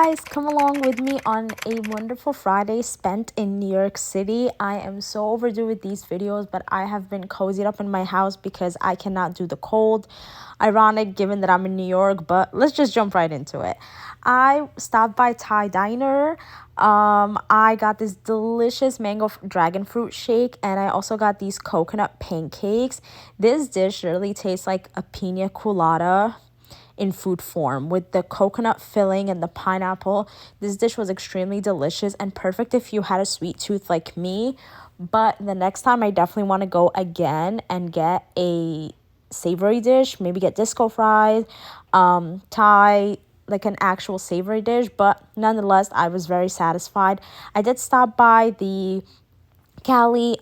guys, come along with me on a wonderful Friday spent in New York City. I am so overdue with these videos, but I have been cozied up in my house because I cannot do the cold. Ironic given that I'm in New York, but let's just jump right into it. I stopped by Thai Diner. I got this delicious mango dragon fruit shake, and I also got these coconut pancakes. This dish really tastes like a pina colada in food form with the coconut filling and the pineapple. This dish was extremely delicious and perfect if you had a sweet tooth like me. But the next time I definitely want to go again and get a savory dish, maybe get disco fries, Thai, like an actual savory dish. But nonetheless, I was very satisfied. I did stop by the Kalei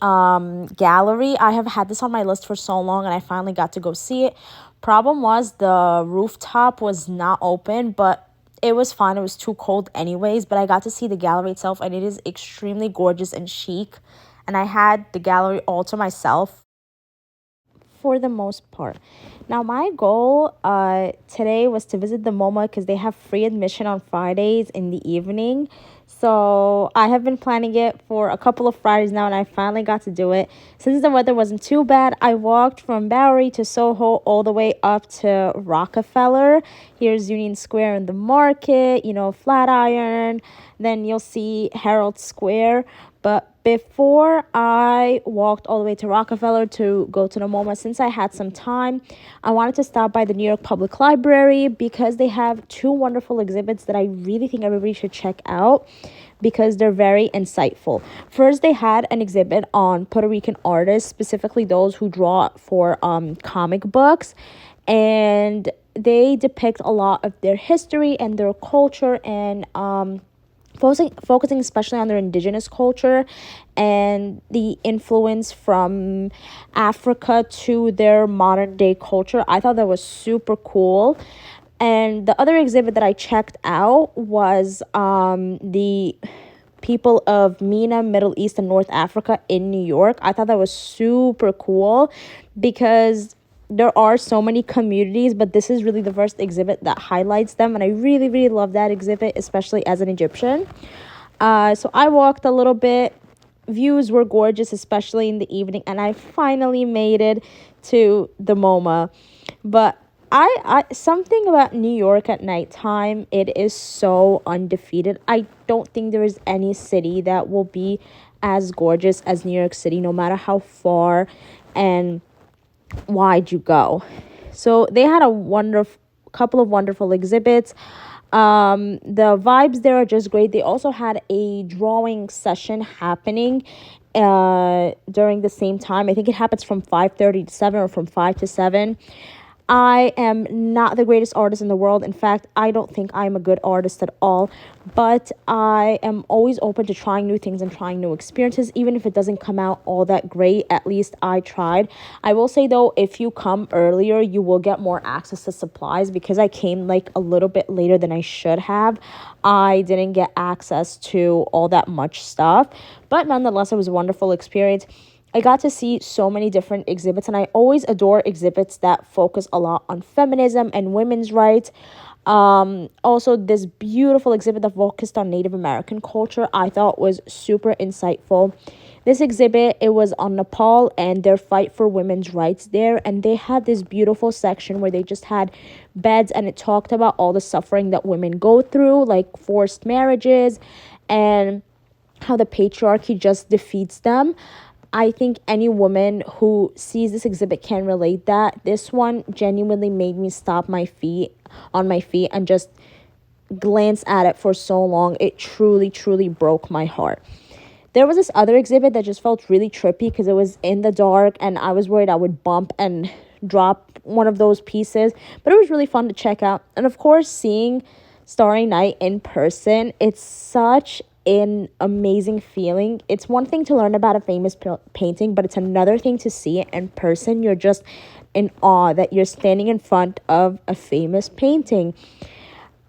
gallery. I have had this on my list for so long and I finally got to go see it. Problem was the rooftop was not open, but it was fine. It was too cold anyways, but I got to see the gallery itself and it is extremely gorgeous and chic. And I had the gallery all to myself for the most part. Now, my goal today was to visit the MoMA because they have free admission on Fridays in the evening. So I have been planning it for a couple of Fridays now, and I finally got to do it. Since the weather wasn't too bad, I walked from Bowery to Soho all the way up to Rockefeller. Here's Union Square in the market, Flatiron. Then you'll see Herald Square. But before I walked all the way to Rockefeller to go to the MoMA, since I had some time, I wanted to stop by the New York Public Library because they have two wonderful exhibits that I really think everybody should check out because they're very insightful. First, they had an exhibit on Puerto Rican artists, specifically those who draw for comic books, and they depict a lot of their history and their culture and focusing especially on their indigenous culture and the influence from Africa to their modern day culture. I thought that was super cool. And the other exhibit that I checked out was the people of MENA, Middle East, and North Africa in New York. I thought that was super cool because there are so many communities, but this is really the first exhibit that highlights them. And I really, really love that exhibit, especially as an Egyptian. So I walked a little bit. Views were gorgeous, especially in the evening. And I finally made it to the MoMA. But I something about New York at nighttime, it is so undefeated. I don't think there is any city that will be as gorgeous as New York City, no matter how far and wide you go. So they had a couple of wonderful exhibits. The vibes there are just great. They also had a drawing session happening during the same time. I think it happens from 5:30 to 7 or from 5 to 7. I am not the greatest artist in the world. In fact, I don't think I'm a good artist at all. But I am always open to trying new things and trying new experiences. Even if it doesn't come out all that great, at least I tried. I will say, though, if you come earlier, you will get more access to supplies. Because I came like a little bit later than I should have, I didn't get access to all that much stuff. But nonetheless, it was a wonderful experience. I got to see so many different exhibits, and I always adore exhibits that focus a lot on feminism and women's rights. Also, this beautiful exhibit that focused on Native American culture, I thought was super insightful. This exhibit, it was on Nepal and their fight for women's rights there, and they had this beautiful section where they just had beds, and it talked about all the suffering that women go through, like forced marriages, and how the patriarchy just defeats them. I think any woman who sees this exhibit can relate that. This one genuinely made me stop on my feet and just glance at it for so long. It truly, truly broke my heart. There was this other exhibit that just felt really trippy because it was in the dark and I was worried I would bump and drop one of those pieces. But it was really fun to check out. And of course, seeing Starry Night in person, it's such an amazing feeling. It's one thing to learn about a famous painting, but it's another thing to see it in person. You're just in awe that you're standing in front of a famous painting.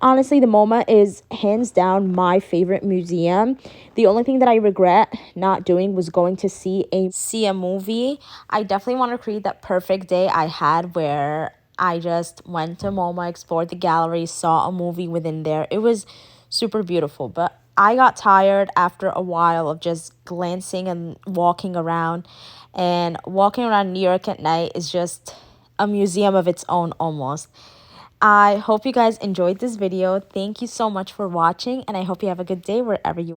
Honestly, the MoMA is hands down my favorite museum. The only thing that I regret not doing was going to see a movie. I definitely want to create that perfect day I had where I just went to MoMA, explored the gallery, saw a movie within there. It was super beautiful. But I got tired after a while of just glancing and walking around. And walking around New York at night is just a museum of its own almost. I hope you guys enjoyed this video. Thank you so much for watching, and I hope you have a good day wherever you